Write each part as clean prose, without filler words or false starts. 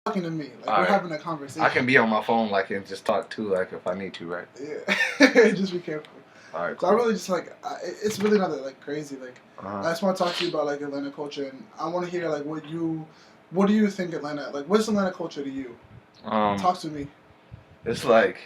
talking to me. Like All we're right. having a conversation. I can be on my phone like and just talk too, like if I need to, right? Yeah, just be careful. All right, So I cool. really just like it's really not that like crazy. Like I Uh-huh. just want to talk to you about like Atlanta culture, and I want to hear like what do you think Atlanta like? What's Atlanta culture to you? Um, Talk to me. it's like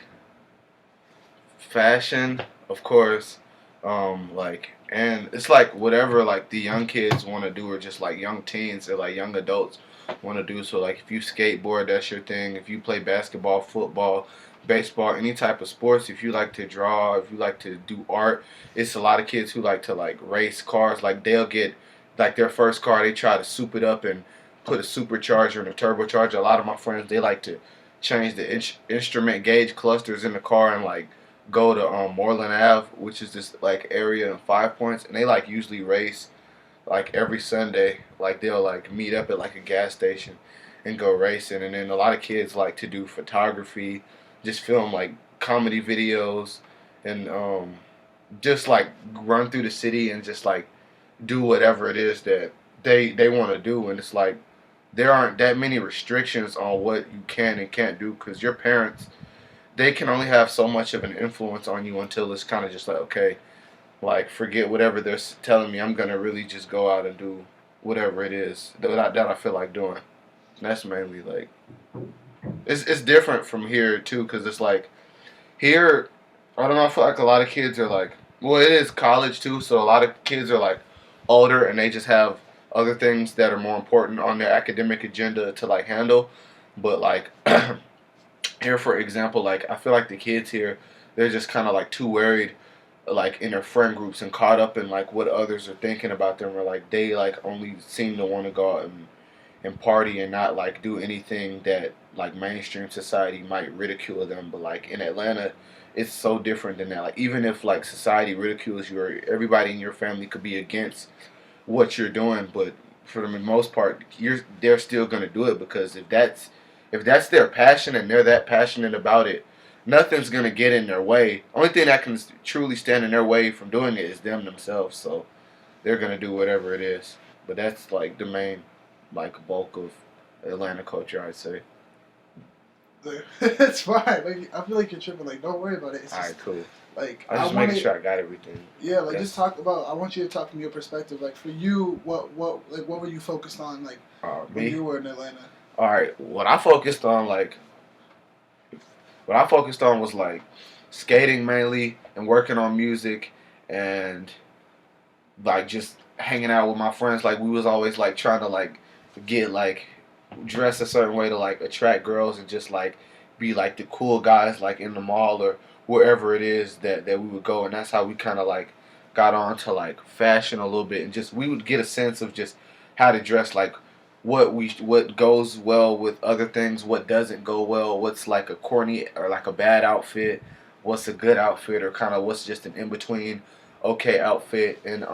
fashion, of course. Like, and it's like whatever like the young kids want to do, or just like young teens or like young adults want to do. So like, if you skateboard, that's your thing. If you play basketball, football, baseball, any type of sports, if you like to draw, if you like to do art, it's a lot of kids who like to like race cars. Like they'll get like their first car, they try to soup it up and put a supercharger and a turbocharger. A lot of my friends, they like to change the instrument gauge clusters in the car and like go to Moreland Ave, which is this like area in Five Points, and they like usually race like every Sunday. Like they'll like meet up at like a gas station and go racing, and then a lot of kids like to do photography, just film like comedy videos, and just like run through the city and just like do whatever it is that they want to do, and it's like there aren't that many restrictions on what you can and can't do because your parents, they can only have so much of an influence on you until it's kind of just like, okay, like forget whatever they're telling me. I'm gonna really just go out and do whatever it is that I feel like doing. And that's mainly like it's different from here too, because it's like here, I don't know. I feel like a lot of kids are like, well, it is college too, so a lot of kids are like older and they just have other things that are more important on their academic agenda to like handle. But like here, for example, like I feel like the kids here, they're just kind of like too worried, like in their friend groups and caught up in like what others are thinking about them, or like they like only seem to want to go out and party and not like do anything that like mainstream society might ridicule them. But like in Atlanta, it's so different than that. Like even if like society ridicules you, or everybody in your family could be against what you're doing, but for the most part, they're still gonna do it because if that's their passion and they're that passionate about it, nothing's gonna get in their way. Only thing that can truly stand in their way from doing it is them themselves. So they're gonna do whatever it is. But that's like the main like bulk of Atlanta culture, I'd say. It's fine. Like I feel like you're tripping. Like don't worry about it. It's All just right, cool. like I I just want making to. sure I got everything. Yeah, like just That's talk about. I want you to talk from your perspective. Like for you, what were you focused on? Like when me. you were in Atlanta. All right, what I focused on was like skating mainly and working on music and like just hanging out with my friends. Like we was always like trying to like get like dress a certain way to like attract girls and just like be like the cool guys like in the mall or wherever it is that we would go, and that's how we kind of like got on to like fashion a little bit, and just we would get a sense of just how to dress, like what goes well with other things, what doesn't go well, what's like a corny or like a bad outfit, what's a good outfit, or kind of what's just an in between okay outfit. And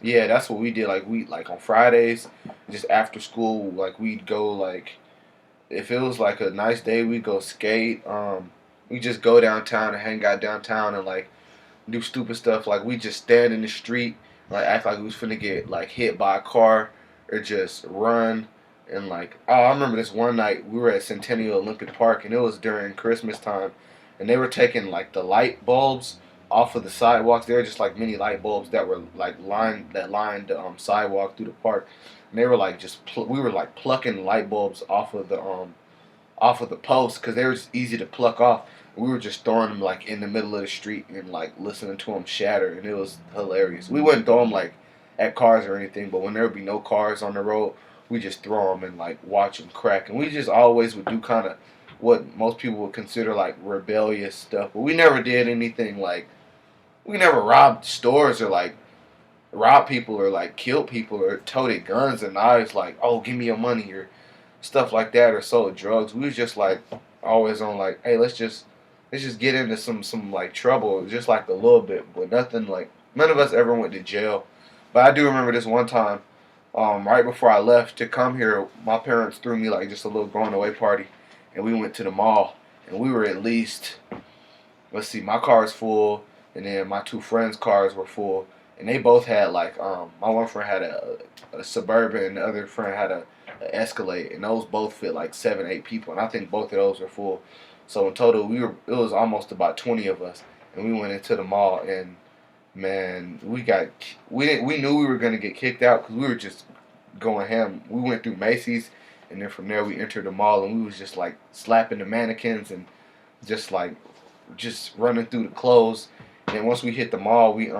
yeah, that's what we did. Like we like on Fridays, just after school, like we'd go like if it was like a nice day, we'd go skate. We just go downtown and hang out downtown and like do stupid stuff. Like we just stand in the street, like act like we was finna get like hit by a car, or just run. And like, oh, I remember this one night we were at Centennial Olympic Park, and it was during Christmas time, and they were taking like the light bulbs off of the sidewalks. They were just like mini light bulbs that were like lined the sidewalk through the park, and they were like we were like plucking light bulbs off of the post because they were just easy to pluck off. We were just throwing them like in the middle of the street and like listening to them shatter, and it was hilarious. We wouldn't throw them like at cars or anything, but when there would be no cars on the road, we just throw them and like watch them crack. And we just always would do kind of what most people would consider like rebellious stuff, but we never did anything like we never robbed stores or like robbed people or like killed people or toted guns and knives like, oh, give me your money, or stuff like that, or sold drugs. We was just like always on like, hey, let's just get into some like trouble, just like a little bit, but nothing like none of us ever went to jail. But I do remember this one time, right before I left to come here, my parents threw me like just a little going away party, and we went to the mall, and we were at least, let's see, my car is full, and then my two friends' cars were full, and they both had like my one friend had a suburban, and the other friend had Escalade, and those both fit like 7, 8 people, and I think both of those were full. So in total, it was almost about 20 of us, and we went into the mall, and man, we knew we were gonna get kicked out because we were just going ham. We went through Macy's, and then from there we entered the mall, and we was just like slapping the mannequins and just like just running through the clothes. And once we hit the mall, we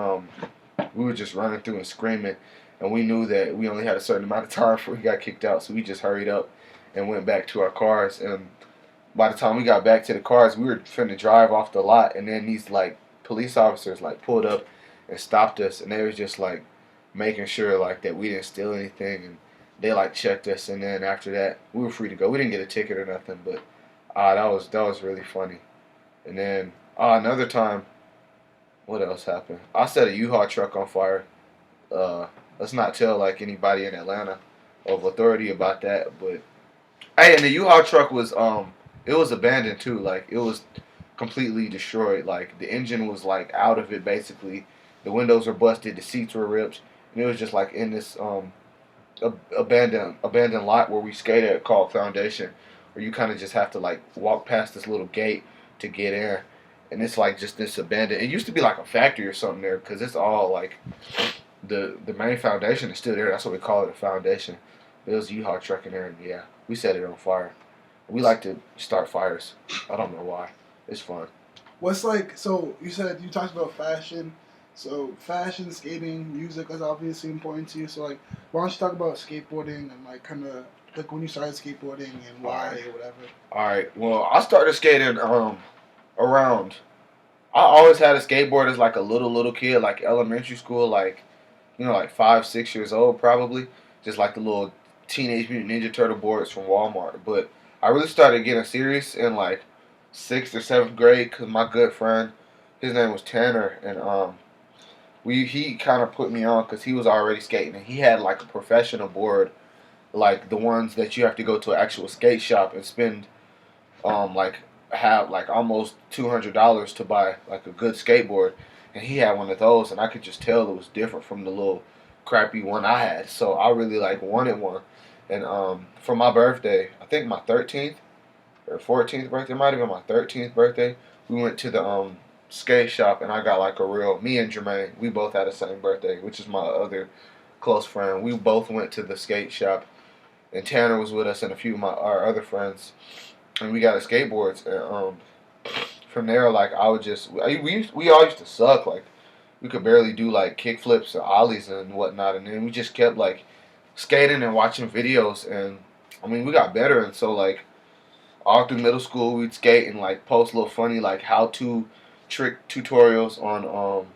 were just running through and screaming, and we knew that we only had a certain amount of time before we got kicked out, so we just hurried up and went back to our cars. And by the time we got back to the cars, we were finna drive off the lot, and then these like police officers like pulled up and stopped us, and they was just like making sure like that we didn't steal anything, and they like checked us, and then after that we were free to go. We didn't get a ticket or nothing, but that was really funny. And then another time, what else happened? I set a U-Haul truck on fire. Uh, let's not tell like anybody in Atlanta of authority about that, but hey, and the U-Haul truck was it was abandoned too. Like it was completely destroyed. Like the engine was like out of it basically. The windows were busted. The seats were ripped, and it was just like in this abandoned lot where we skated called Foundation, where you kind of just have to like walk past this little gate to get in, and it's like just this abandoned. It used to be like a factory or something there because it's all like the main foundation is still there. That's what we call it, a foundation. There was a U-Haul truck in there, and yeah, we set it on fire. We like to start fires. I don't know why. It's fun. What's like, so you said you talked about fashion. So fashion, skating, music is obviously important to you. So like, why don't you talk about skateboarding and like kind of like when you started skateboarding and All why right. or whatever. All right. Well, I started skating around. I always had a skateboard as like a little kid, like elementary school, like like 5, 6 years old probably. Just like the little Teenage Mutant Ninja Turtle boards from Walmart. But I really started getting serious in like 6th or 7th grade because my good friend, his name was Tanner, and he kind of put me on because he was already skating and he had like a professional board, like the ones that you have to go to an actual skate shop and spend like have like almost $200 to buy like a good skateboard, and he had one of those, and I could just tell it was different from the little crappy one I had. So I really like wanted one, and for my birthday, I think my 13th or 14th birthday, it might have been my 13th birthday. We went to the skate shop, and I got like a real. Me and Jermaine, we both had the same birthday, which is my other close friend. We both went to the skate shop, and Tanner was with us and a few of our other friends, and we got a skateboards. And from there, like I would just we all used to suck. Like we could barely do like kick flips or ollies and whatnot, and then we just kept like skating and watching videos, and I mean we got better, and so like all through middle school we'd skate and like post little funny like how to trick tutorials on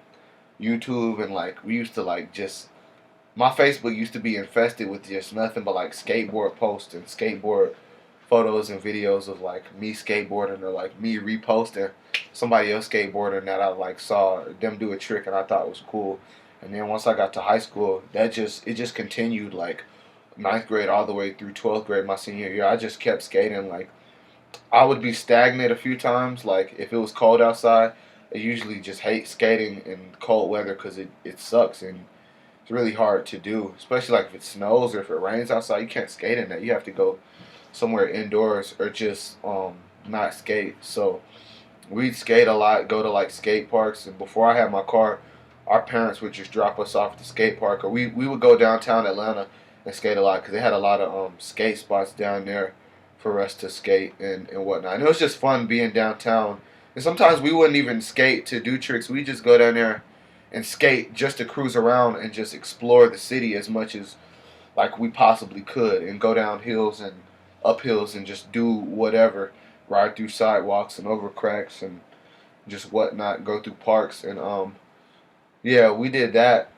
YouTube, and like we used to like just my Facebook used to be infested with just nothing but like skateboard posts and skateboard photos and videos of like me skateboarding or like me reposting somebody else skateboarding that I like saw them do a trick and I thought was cool. And then once I got to high school, it just continued like ninth grade all the way through 12th grade my senior year. I just kept skating. Like I would be stagnant a few times. Like if it was cold outside, I usually just hate skating in cold weather because it sucks and it's really hard to do, especially like if it snows or if it rains outside. You can't skate in that. You have to go somewhere indoors or just not skate. So we'd skate a lot, go to like skate parks, and before I had my car, our parents would just drop us off at the skate park, or we would go downtown Atlanta and skate a lot because they had a lot of skate spots down there for us to skate and whatnot. And it was just fun being downtown. And sometimes we wouldn't even skate to do tricks. We just go down there and skate just to cruise around and just explore the city as much as like we possibly could, and go down hills and up hills and just do whatever, ride through sidewalks and over cracks and just whatnot, go through parks. And yeah, we did that.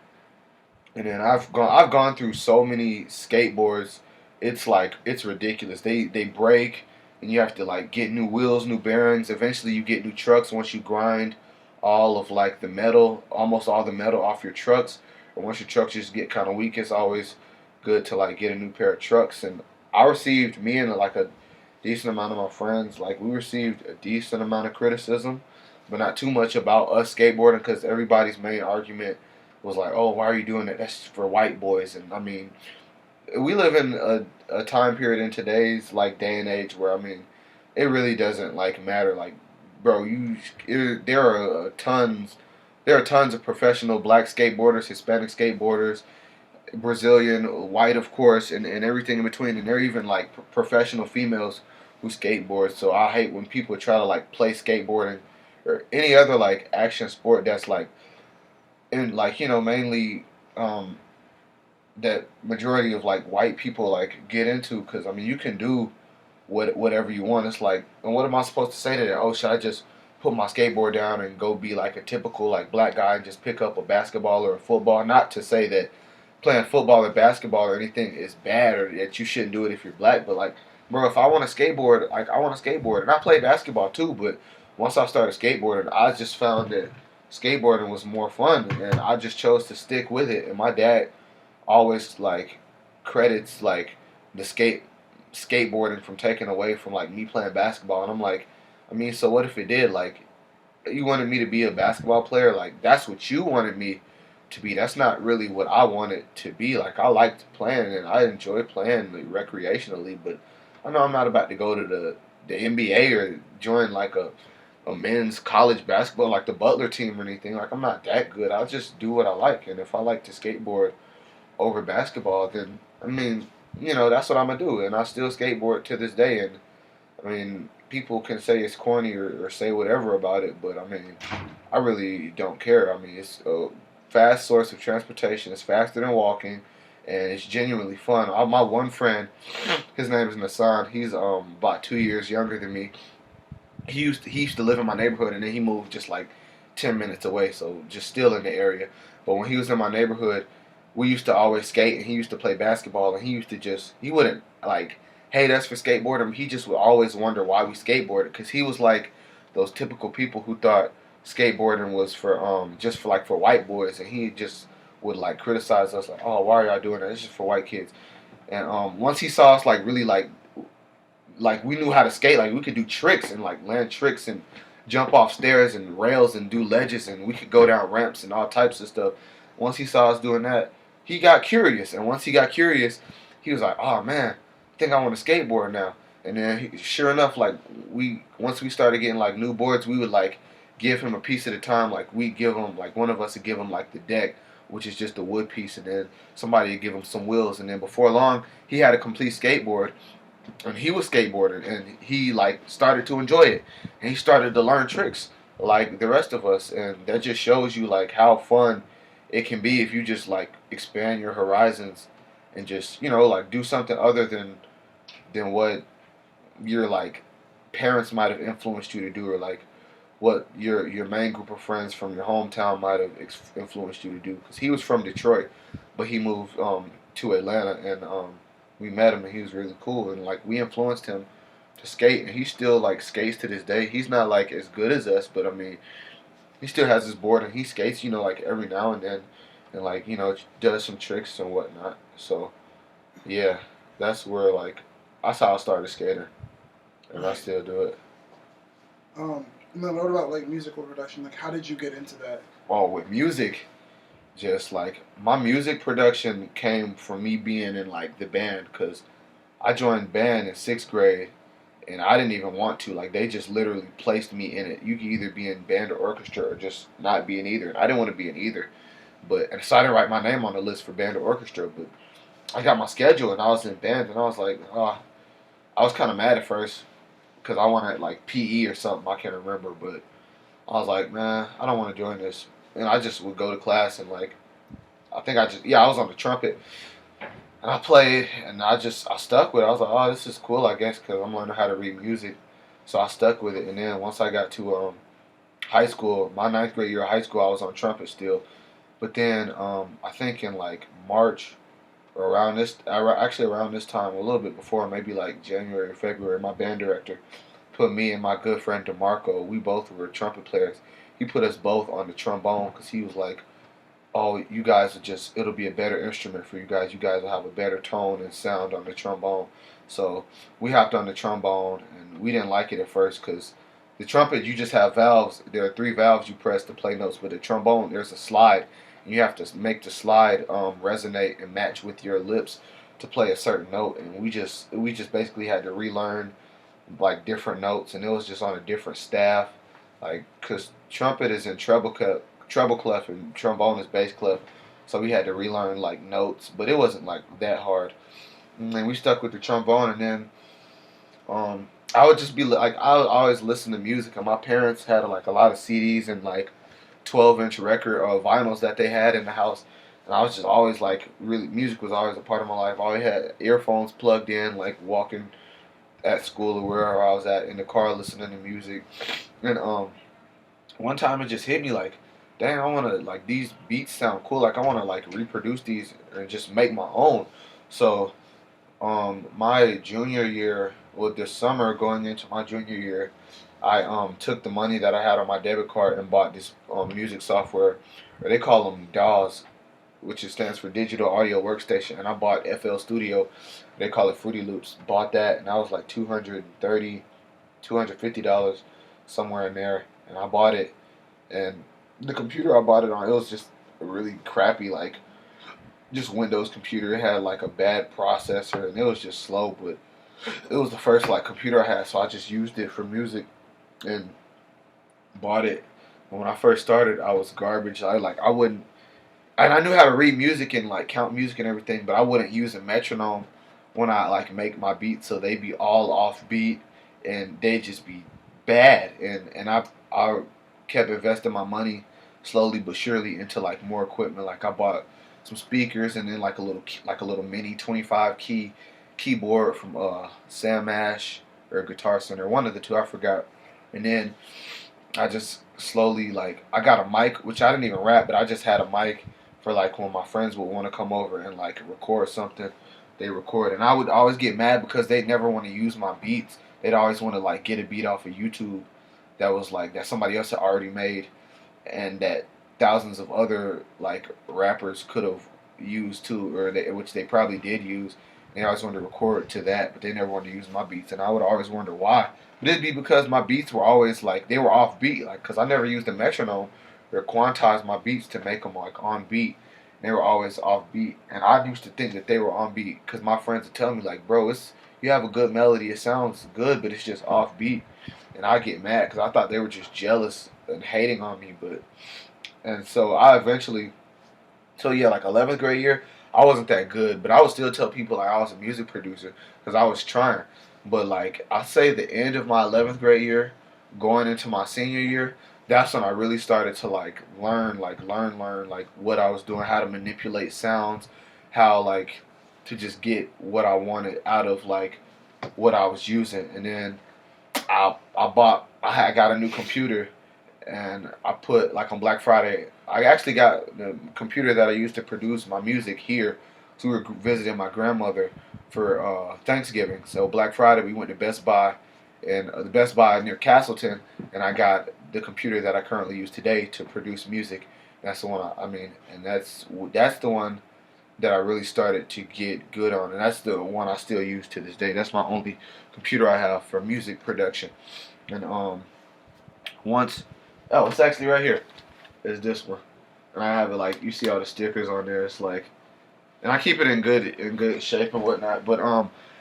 And then I've gone through so many skateboards. It's like it's ridiculous. They break, and you have to like get new wheels, new bearings. Eventually you get new trucks once you grind all of like the metal, almost all the metal off your trucks. Or once your trucks just get kind of weak, it's always good to like get a new pair of trucks. And I received, me and like a decent amount of my friends, like we received a decent amount of criticism, but not too much about us skateboarding because everybody's main argument was like, "Oh, why are you doing that? That's for white boys." And I mean, we live in a time period in today's like day and age where I mean, it really doesn't like matter. Like, bro, there are tons of professional black skateboarders, Hispanic skateboarders, Brazilian, white, of course, and everything in between. And there are even like professional females who skateboard. So I hate when people try to like play skateboarding or any other like action sport that's like in like mainly um, that majority of like white people like get into because I mean you can do whatever you want. It's like, and what am I supposed to say to that? Oh, should I just put my skateboard down and go be like a typical like black guy and just pick up a basketball or a football? Not to say that playing football or basketball or anything is bad or that you shouldn't do it if you're black, but like, bro, if I want to skateboard, like I want to skateboard, and I play basketball too. But once I started skateboarding, I just found that skateboarding was more fun, and I just chose to stick with it. And my dad always like credits like the skateboarding from taking away from like me playing basketball, and I'm like, I mean, so what if it did? Like, you wanted me to be a basketball player, like that's what you wanted me to be. That's not really what I wanted to be. Like, I liked playing and I enjoy playing like, recreationally, but I know I'm not about to go to the NBA or join like a men's college basketball like the Butler team or anything. Like, I'm not that good. I'll just do what I like, and if I like to skateboard over basketball, then I mean, that's what I'm gonna do, and I still skateboard to this day. And I mean, people can say it's corny or say whatever about it, but I mean, I really don't care. I mean, it's a fast source of transportation. It's faster than walking, and it's genuinely fun. My one friend, his name is Nassan. He's about 2 years younger than me. He used to live in my neighborhood, and then he moved just like 10 minutes away, so just still in the area. But when he was in my neighborhood, we used to always skate, and he used to play basketball, and he wouldn't like hate us for skateboarding. He just would always wonder why we skateboarded, because he was like those typical people who thought skateboarding was for just for like for white boys, and he just would like criticize us like, oh, why are y'all doing that? It's just for white kids. And once he saw us like really like we knew how to skate. Like we could do tricks and like land tricks and jump off stairs and rails and do ledges, and we could go down ramps and all types of stuff. Once he saw us doing that, he got curious. And once he got curious, he was like, "Oh man, I think I want to skateboard now." And then sure enough, like once we started getting like new boards, we would like give him a piece at a time. Like we give him like one of us would give him like the deck, which is just a wood piece, and then somebody would give him some wheels, and then before long, he had a complete skateboard, and he was skateboarding, and he like started to enjoy it, and he started to learn tricks like the rest of us. And that just shows you like how fun it can be if you just like expand your horizons and just like do something other than what your like parents might have influenced you to do, or like what your main group of friends from your hometown might have influenced you to do. Because he was from Detroit, but he moved to Atlanta, and we met him, and he was really cool, and like we influenced him to skate, and he still like skates to this day. He's not like as good as us, but I mean, he still has his board, and he skates, like every now and then, and like does some tricks and whatnot. So yeah, that's where like that's how I started skating, and I Right. still do it. And then what about like musical production? Like, how did you get into that? Oh, with music, just like my music production came from me being in like the band, because I joined band in sixth grade, and I didn't even want to. Like they just literally placed me in it. You can either be in band or orchestra or just not be in either. And I didn't want to be in either, but and so I didn't write my name on the list for band or orchestra. But I got my schedule and I was in band, and I was like, oh, I was kind of mad at first because I wanted like PE or something. I can't remember, but I was like, man, I don't want to join this. And I just would go to class and like I think I was on the trumpet, and I played, and I stuck with it. I was like, oh, this is cool, I guess, because I'm learning how to read music. So I stuck with it, and then once I got to high school, my ninth grade year of high school, I was on trumpet still. But then I think in like March or actually around this time, a little bit before, maybe like January or February, my band director put me and my good friend DeMarco. We both were trumpet players. He put us both on the trombone because he was like, oh, you guys are just, it'll be a better instrument for you guys. You guys will have a better tone and sound on the trombone. So we hopped on the trombone, and we didn't like it at first because the trumpet, you just have valves. There are three valves you press to play notes, but the trombone, there's a slide. And you have to make the slide resonate and match with your lips to play a certain note, and we just basically had to relearn like different notes, and it was just on a different staff, like because trumpet is in treble clef, and trombone is bass clef, so we had to relearn like notes, but it wasn't like that hard. And then we stuck with the trombone, and then I would just be like I would always listen to music, and my parents had like a lot of CDs and like 12-inch record or vinyls that they had in the house. And I was just always like, really, music was always a part of my life. I always had earphones plugged in, like walking at school or wherever I was at in the car listening to music. And one time it just hit me like, dang, I want to, like, these beats sound cool. Like, I want to, like, reproduce these and just make my own. So, my junior year, well, this summer going into my junior year, I took the money that I had on my debit card and bought this music software, or they call them DAWs, which stands for Digital Audio Workstation, and I bought FL Studio. They call it Fruity Loops. Bought that, and I was like $250, somewhere in there, and I bought it. And the computer I bought it on, it was just a really crappy, like, just Windows computer. It had like a bad processor, and it was just slow, but it was the first like computer I had, so I just used it for music and bought it. And when I first started, I was garbage. I wouldn't, and I knew how to read music and like count music and everything, but I wouldn't use a metronome when I like make my beats, so they'd be all off beat and they'd just be bad. And I kept investing my money slowly but surely into like more equipment. Like I bought some speakers and then like a little mini 25 key keyboard from Sam Ash or Guitar Center, one of the two, I forgot. And then I just slowly like I got a mic, which I didn't even rap, but I just had a mic for like when my friends would want to come over and like record something, they record, and I would always get mad because they'd never want to use my beats. They'd always want to like get a beat off of YouTube that was like that somebody else had already made, and that thousands of other like rappers could have used too, which they probably did use. They always wanted to record to that, but they never wanted to use my beats, and I would always wonder why. But it'd be because my beats were always like they were off beat, like because I never used a metronome or quantized my beats to make them like on beat. They were always off beat, and I used to think that they were on beat because my friends would tell me like, "Bro, it's you have a good melody. It sounds good, but it's just off beat." And I get mad because I thought they were just jealous and hating on me. But and so I eventually, so yeah, like 11th grade year, I wasn't that good, but I would still tell people like I was a music producer because I was trying. But like I say, the end of my 11th grade year, going into my senior year, that's when I really started to like learn like what I was doing, how to manipulate sounds, how like to just get what I wanted out of like what I was using. And then I got a new computer, and I put like on Black Friday. I actually got the computer that I used to produce my music here. So we were visiting my grandmother for Thanksgiving. So Black Friday we went to Best Buy, and the Best Buy near Castleton, and I got the computer that I currently use today to produce music. That's the one I mean, and that's the one that I really started to get good on, and that's the one I still use to this day. That's my only computer I have for music production. And once, oh, it's actually right here. Is this one, and I have it like you see all the stickers on there. It's like, and I keep it in good shape and whatnot. But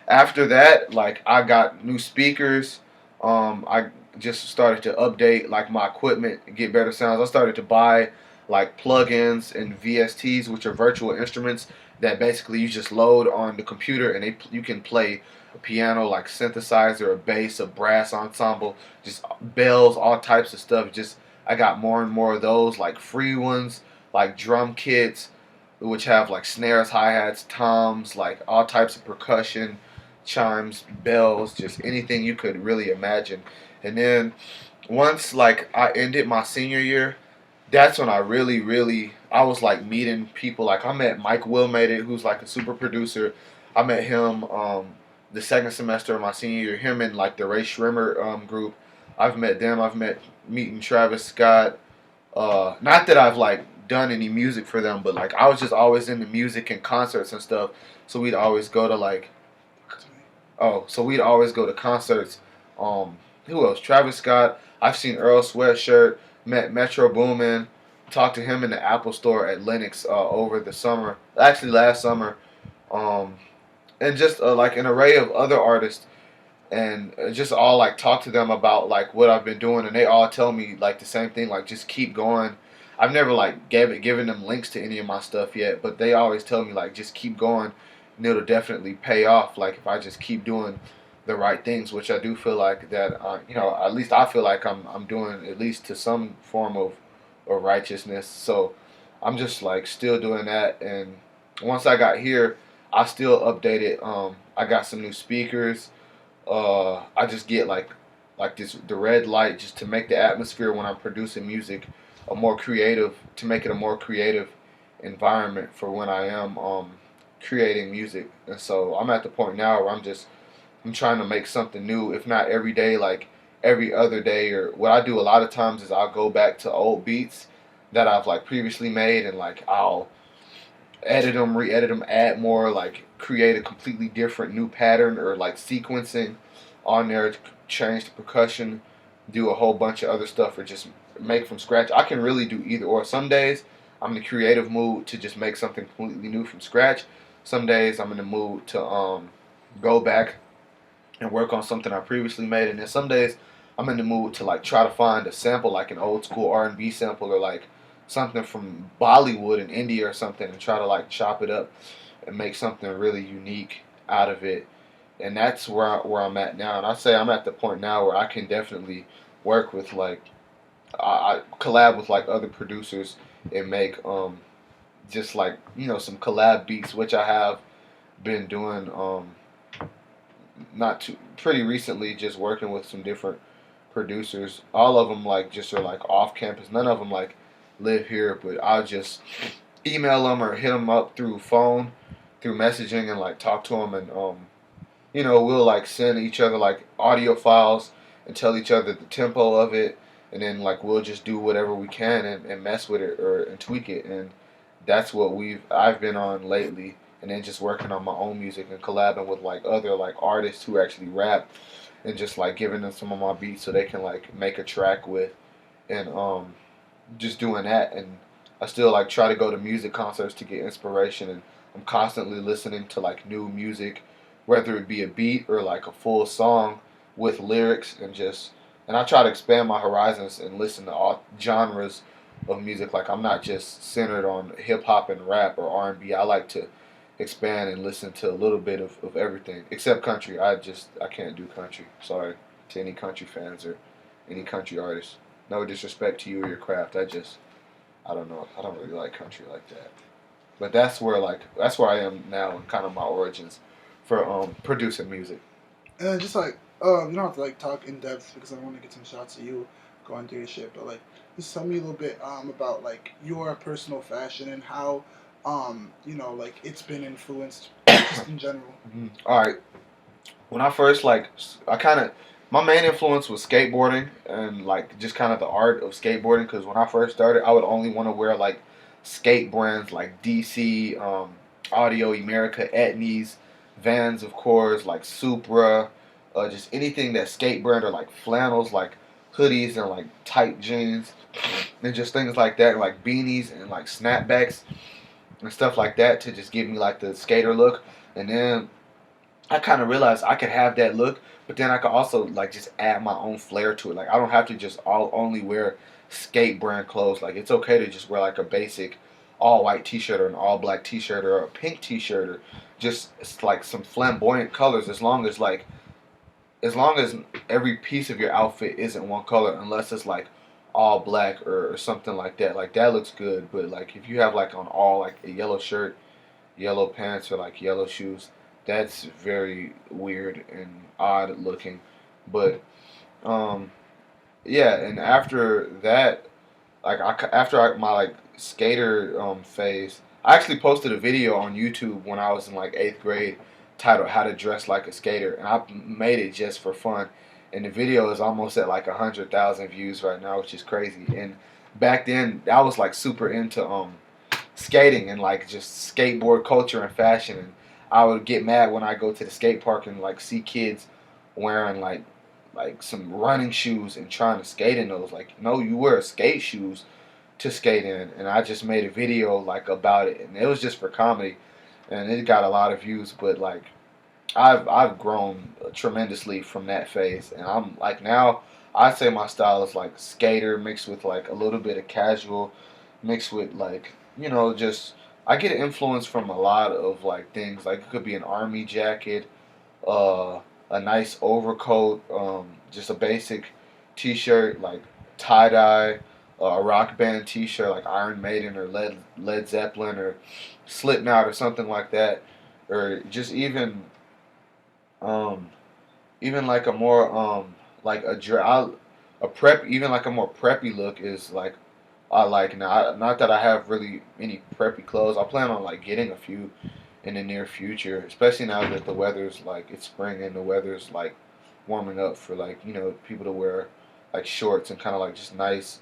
after that, like I got new speakers. I just started to update like my equipment and get better sounds. I started to buy like plugins and VSTs, which are virtual instruments that basically you just load on the computer, and you can play a piano, like synthesizer, a bass, a brass ensemble, just bells, all types of stuff. Just I got more and more of those, like free ones, like drum kits, which have like snares, hi hats, toms, like all types of percussion, chimes, bells, just anything you could really imagine. And then once like I ended my senior year, that's when I really I was like meeting people. Like I met Mike Wilmated, who's like a super producer. I met him the second semester of my senior year. Him and like the Ray Schrimmer group. I've met them. I've met meeting Travis Scott. Not that I've like done any music for them, but like I was just always into music and concerts and stuff. So we'd always go to like so we'd always go to concerts. Who else? Travis Scott. I've seen Earl Sweatshirt. Met Metro Boomin. Talked to him in the Apple Store at Lenox over the summer. Actually, last summer. Um, and just like an array of other artists, and just all like talk to them about like what I've been doing, and they all tell me like the same thing, like just keep going. I've never like given them links to any of my stuff yet, but they always tell me like just keep going, and it'll definitely pay off. Like if I just keep doing the right things, which I do feel like that. At least I feel like I'm doing at least to some form of righteousness. So I'm just like still doing that, and once I got here, I still updated. I got some new speakers. I just get like this the red light just to make the atmosphere when I'm producing music a more creative, to make it a more creative environment for when I am creating music. And so I'm at the point now where I'm trying to make something new, if not every day, like every other day. Or what I do a lot of times is I'll go back to old beats that I've like previously made, and like I'll edit them, re-edit them, add more, like create a completely different new pattern or like sequencing on there, change the percussion, do a whole bunch of other stuff, or just make from scratch. I can really do either or. Some days I'm in the creative mood to just make something completely new from scratch. Some days I'm in the mood to go back and work on something I previously made, and then some days I'm in the mood to like try to find a sample, like an old school R&B sample, or like something from Bollywood in India or something, and try to like chop it up and make something really unique out of it. And that's where I'm at now. And I say I'm at the point now where I can definitely work with like I collab with like other producers and make just like some collab beats, which I have been doing not too pretty recently, just working with some different producers. All of them like just are like off campus. None of them like live here, but I'll just email them or hit them up through phone, through messaging, and like talk to them, and we'll like send each other like audio files and tell each other the tempo of it, and then like we'll just do whatever we can and mess with it or and tweak it, and that's what I've been on lately. And then just working on my own music and collabing with like other like artists who actually rap, and just like giving them some of my beats so they can like make a track with, and just doing that. And I still like try to go to music concerts to get inspiration, and I'm constantly listening to like new music, whether it be a beat or like a full song with lyrics, and I try to expand my horizons and listen to all genres of music. Like I'm not just centered on hip hop and rap or R&B. I like to expand and listen to a little bit of everything except country. I can't do country. Sorry to any country fans or any country artists. No disrespect to you or your craft. I don't know. I don't really like country like that. But that's where I am now and kind of my origins for producing music. And then just like, you don't have to like talk in depth because I want to get some shots of you going through your shit. But like, just tell me a little bit about like your personal fashion and how like it's been influenced just in general. All right. When I first like, I kind of my main influence was skateboarding and like just kind of the art of skateboarding. Because when I first started, I would only want to wear like skate brands like DC, Audio America, Etnies, Vans, of course, like Supra, just anything that skate brand, or like flannels, like hoodies and like tight jeans, and just things like that, like beanies and like snapbacks and stuff like that to just give me like the skater look. And then I kind of realized I could have that look, but then I could also like just add my own flair to it. Like I don't have to just all only wear skate brand clothes. Like it's okay to just wear like a basic all white T-shirt or an all black T-shirt or a pink T-shirt, or just like some flamboyant colors, as long as every piece of your outfit isn't one color, unless it's like all black or something like that. Like that looks good, but like if you have like on all like a yellow shirt, yellow pants, or like yellow shoes, that's very weird and odd looking. But um, yeah, and after that, like my like skater phase, I actually posted a video on YouTube when I was in like eighth grade, titled "How to Dress Like a Skater," and I made it just for fun. And the video is almost at like 100,000 views right now, which is crazy. And back then, I was like super into skating and like just skateboard culture and fashion. And I would get mad when I go to the skate park and like see kids wearing like some running shoes and trying to skate in those. Like, no, you wear skate shoes to skate in. And I just made a video like about it, and it was just for comedy, and it got a lot of views. But like I've grown tremendously from that phase, and I'm like now I'd say my style is like skater mixed with like a little bit of casual, mixed with like just I get influence from a lot of like things. Like it could be an army jacket, uh, a nice overcoat, just a basic t-shirt like tie dye, a rock band t-shirt like Iron Maiden or Led Zeppelin or Slipknot or something like that, or just um, even like a more like a prep even like a more preppy look is like I like now. Not that I have really any preppy clothes. I plan on like getting a few in the near future, especially now that the weather's like it's spring and the weather's like warming up for like people to wear like shorts and kind of like just nice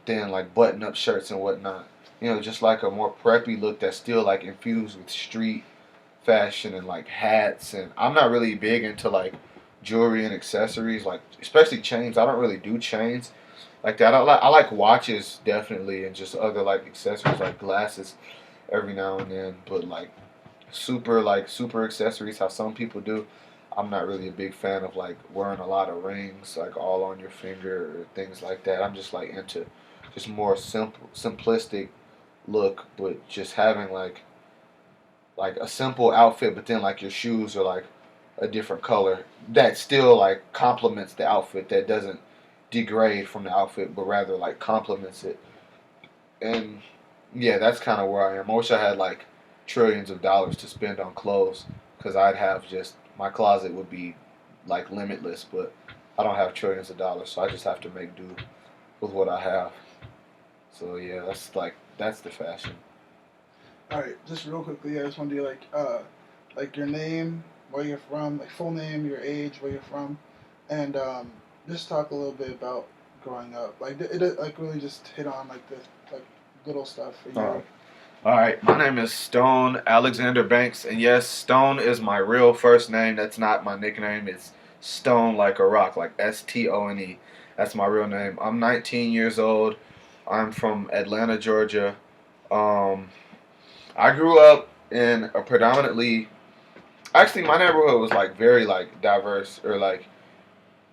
thin like button up shirts and whatnot. Just like a more preppy look that's still like infused with street fashion and like hats. And I'm not really big into like jewelry and accessories, like especially chains. I don't really do chains like that. I like watches definitely, and just other like accessories like glasses every now and then. But like super accessories, how some people do. I'm not really a big fan of like wearing a lot of rings like all on your finger or things like that. I'm just like into just more simplistic look, but just having like a simple outfit, but then like your shoes are like a different color that still like complements the outfit, that doesn't degrade from the outfit, but rather like complements it. And yeah, that's kind of where I am. I wish I had like trillions of dollars to spend on clothes, because I'd have just my closet would be like limitless, but I don't have trillions of dollars, so I just have to make do with what I have. So yeah, that's the fashion. All right, just real quickly, I just want to do like your name, where you're from, like full name, your age, where you're from, and just talk a little bit about growing up. Like it like really just hit on like the like little stuff for All you. right. All right, my name is Stone Alexander Banks, and yes, Stone is my real first name. That's not my nickname. It's Stone like a rock, like Stone. That's my real name. I'm 19 years old. I'm from Atlanta, Georgia. Um, I grew up in a predominantly, actually, my neighborhood was like very like diverse, or like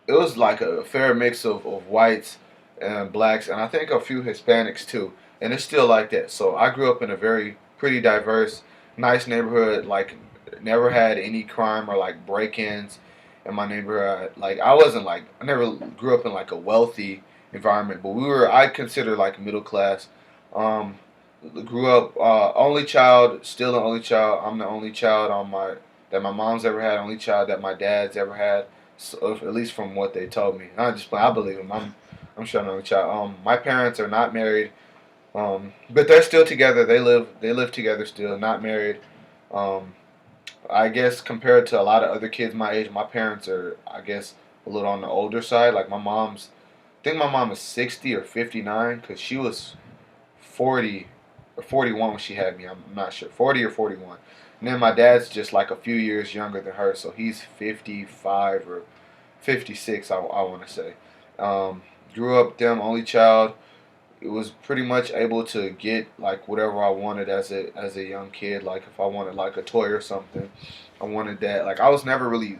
it was like a fair mix of whites and blacks, and I think a few Hispanics too. And it's still like that. So I grew up in a very pretty diverse, nice neighborhood. Like never had any crime or like break-ins in my neighborhood. Like I wasn't like I never grew up in like a wealthy environment, but we were I consider like middle class. Um, grew up only child, still the only child. I'm the only child on my that my mom's ever had, only child that my dad's ever had. So, at least from what they told me, I believe them. I'm sure I'm the only child. My parents are not married, but they're still together. They live together still, not married. Um, I guess compared to a lot of other kids my age, my parents are I guess a little on the older side. Like I think my mom is 60 or 59, because she was 40 or 41 when she had me. I'm not sure. 40 or 41. And then my dad's just like a few years younger than her, so he's 55 or 56, I want to say. Um, grew up them, only child. It was pretty much able to get like whatever I wanted as a young kid. Like if I wanted like a toy or something, I wanted that. Like I was never really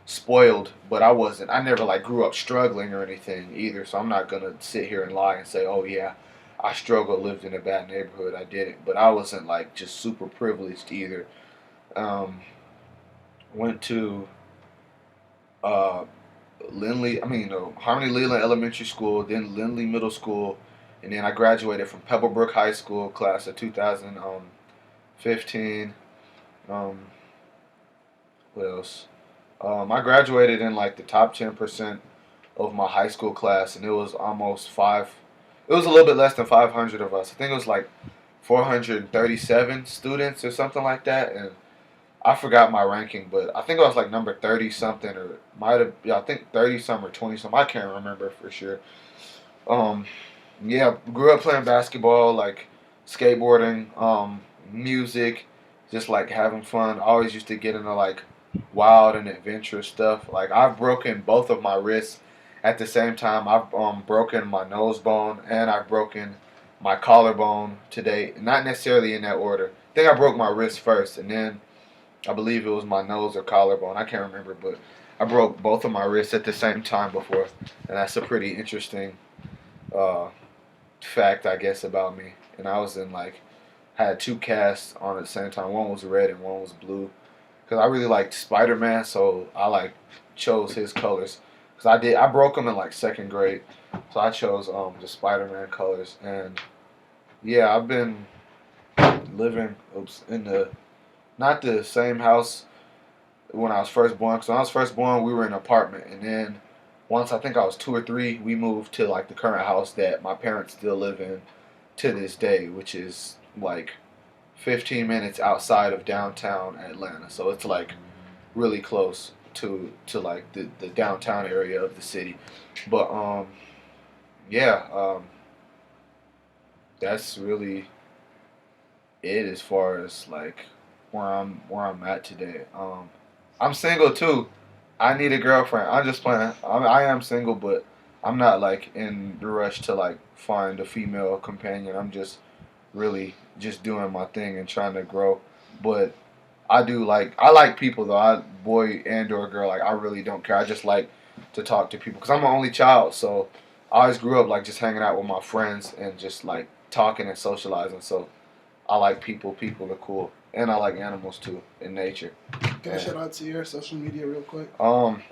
spoiled, but I wasn't. I never like grew up struggling or anything either. So I'm not gonna sit here and lie and say, oh yeah, I struggled, lived in a bad neighborhood. I didn't, but I wasn't like just super privileged either. Um, went to uh, Harmony Leland Elementary School, then Lindley Middle School, and then I graduated from Pebblebrook High School, class of 2015. Um, what else? I graduated in like the top 10% of my high school class, and it was almost five. It was a little bit less than 500 of us. I think it was like 437 students or something like that, and I forgot my ranking, but I think I was like number 30 something, or might have, yeah, I think 30 some or 20 some. I can't remember for sure. Um, yeah, grew up playing basketball, like skateboarding, music, just like having fun. Always used to get into like wild and adventurous stuff. Like I've broken both of my wrists at the same time. I've broken my nose bone and I've broken my collarbone today. Not necessarily in that order. I think I broke my wrist first, and then I believe it was my nose or collarbone. I can't remember, but I broke both of my wrists at the same time before, and that's a pretty interesting uh, fact, I guess, about me. And I was in like had two casts on at the same time. One was red and one was blue. Cause I really liked Spider Man, so I like chose his colors. Cause I broke them in like second grade, so I chose the Spider Man colors. And yeah, I've been living in the not the same house when I was first born. Cause when I was first born, we were in an apartment, and then once I think I was 2 or 3, we moved to like the current house that my parents still live in to this day, which is like 15 minutes outside of downtown Atlanta. So it's like really close to like the downtown area of the city. But yeah, that's really it as far as like where I'm at today. I'm single too. I need a girlfriend. I'm just playing. I am single, but I'm not like in the rush to like find a female companion. I'm just really just doing my thing and trying to grow. But I like people though. Boy and or girl, like I really don't care. I just like to talk to people because I'm an only child, so I always grew up like just hanging out with my friends and just like talking and socializing. So I like people. People are cool, and I like animals too in nature. Can I shout out to your social media real quick? Um,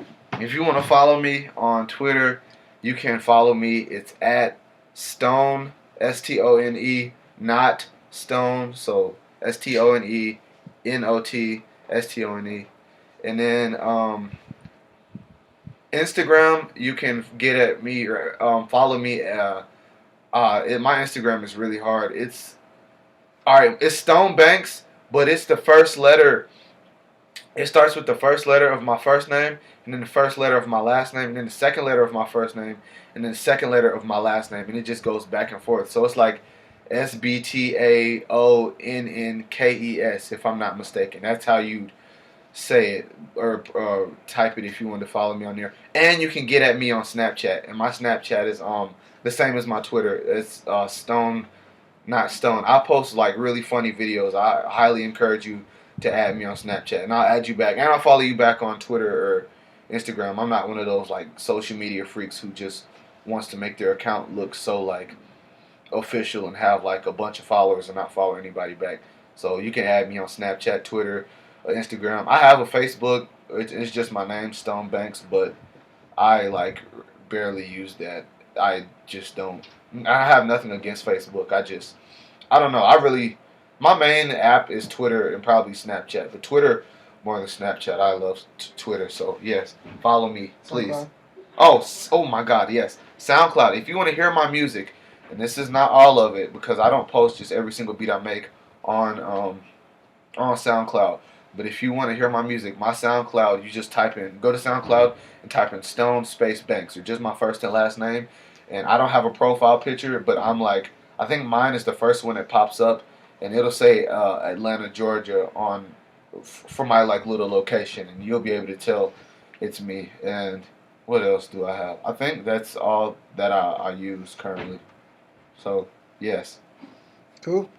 if you want to follow me on Twitter, you can follow me. It's at Stone STONE, not Stone. So STONE, and then Instagram. You can get at me or follow me. My Instagram is really hard. It's all right. It's Stone Banks, but it's the first letter. It starts with the first letter of my first name, and then the first letter of my last name, and then the second letter of my first name, and then the second letter of my last name, and it just goes back and forth. So it's like SBTAONNKES, if I'm not mistaken. That's how you say it or type it if you want to follow me on there. And you can get at me on Snapchat, and my Snapchat is the same as my Twitter. It's Stone not Stone. I post like really funny videos. I highly encourage you to add me on Snapchat, and I'll add you back, and I'll follow you back on Twitter or Instagram. I'm not one of those like social media freaks who just wants to make their account look so like official and have like a bunch of followers and not follow anybody back. So you can add me on Snapchat, Twitter, or Instagram. I have a Facebook. It's just my name, Stone Banks, but I like barely use that. I just don't. I have nothing against Facebook. I don't know. My main app is Twitter and probably Snapchat, but Twitter more than Snapchat. I love Twitter, so yes, follow me, please. SoundCloud. Oh my God, yes, SoundCloud. If you want to hear my music, and this is not all of it because I don't post just every single beat I make on on SoundCloud. But if you want to hear my music, my SoundCloud, you just go to SoundCloud and type in Stone Space Banks, or just my first and last name. And I don't have a profile picture, but I think mine is the first one that pops up, and it'll say Atlanta, Georgia for my like little location, and you'll be able to tell it's me. And what else do I have? I think that's all that I use currently. So yes. Cool.